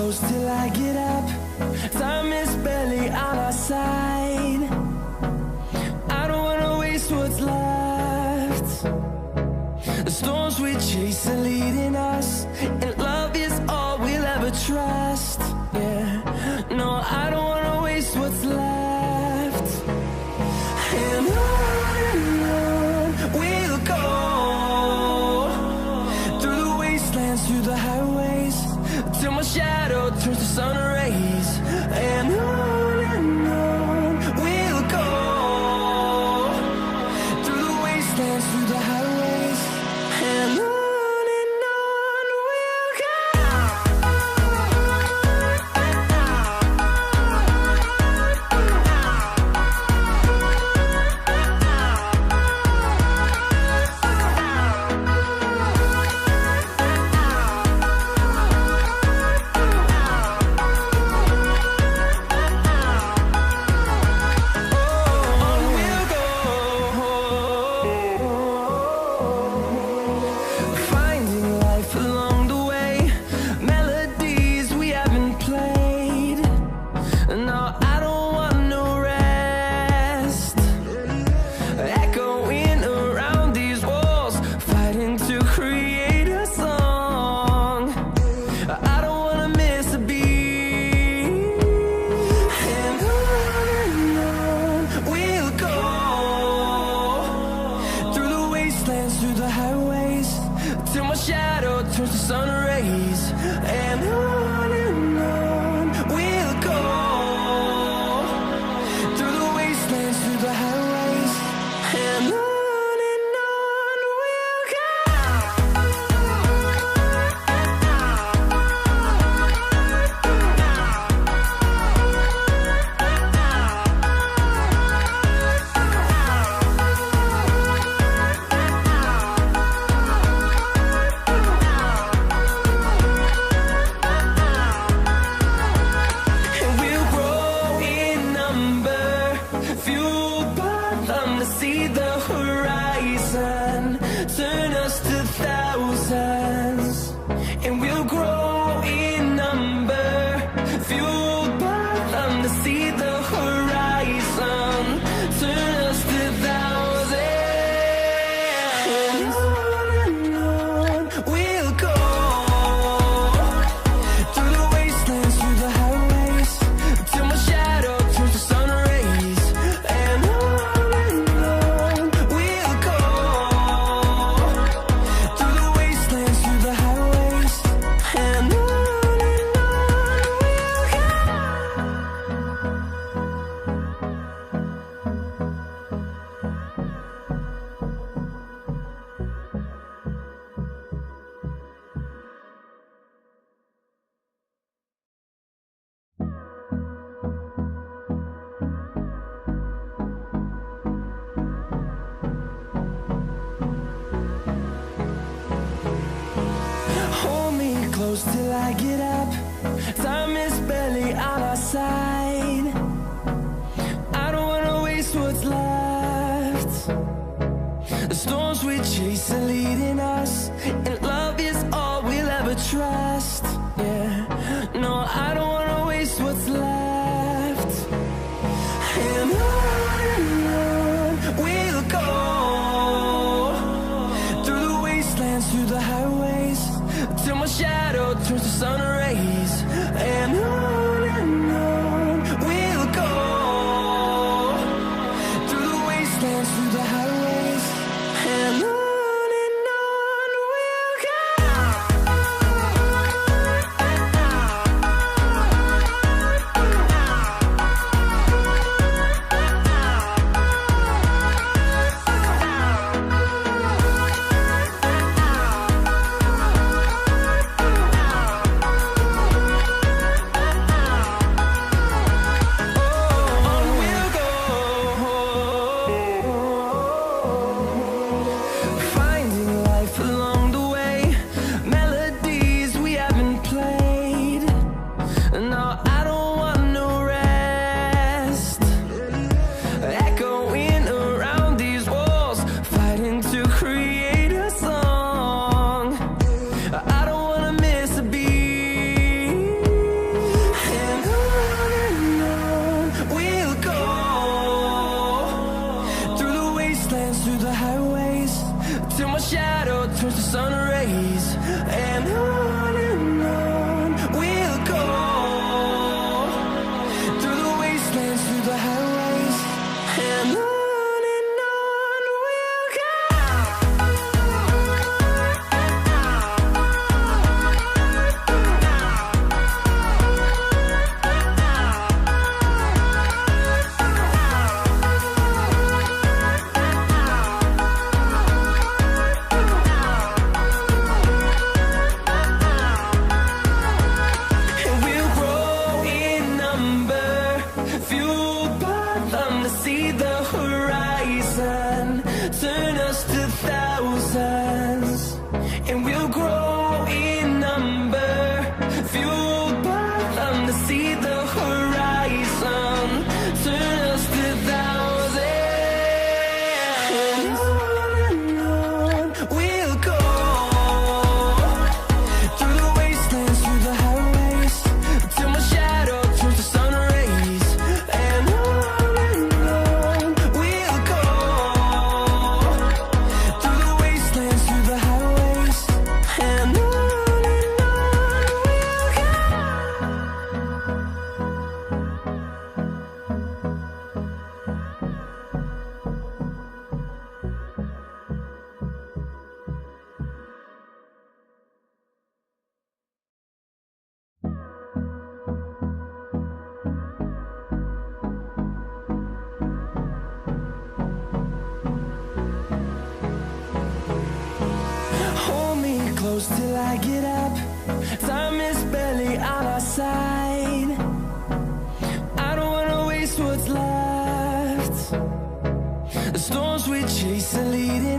close till I get up. Time is barely on our side. I don't wanna waste what's left. The storms we chase are leading us, and love is all we'll ever trust. Yeah, no, I don't wanna waste what's left. And on we'll go, through the wastelands, through the highways, till my shadow turns to sun rays. And on we'll go, through the wastelands, through the highways, and on we'll go. Through the highways, till my shadow turns to sun rays. And on we'll go, through the wastelands, through the highways, and on we'll go. See the horizon, turn us to thousands, and we'll grow in number, fueled by them. To see the horizon, turn us to thousands, and on we'll go, through the wastelands, through the highways, till my shadow turns to sun rays. And close till I get up. Time is barely on our side. I don't wanna waste what's left. The storms we chase are leading us, and love is all we'll ever trust. Yeah, no, I don't wanna waste what's left. And on we'll go, through the wastelands, through the highways, till my shadow turns to sun rays. And on we'll go, through the wastelands, through the highways, and on we'll go. close till I get up. Time is barely on our side. I don't wanna waste what's left. The storms we chase are leading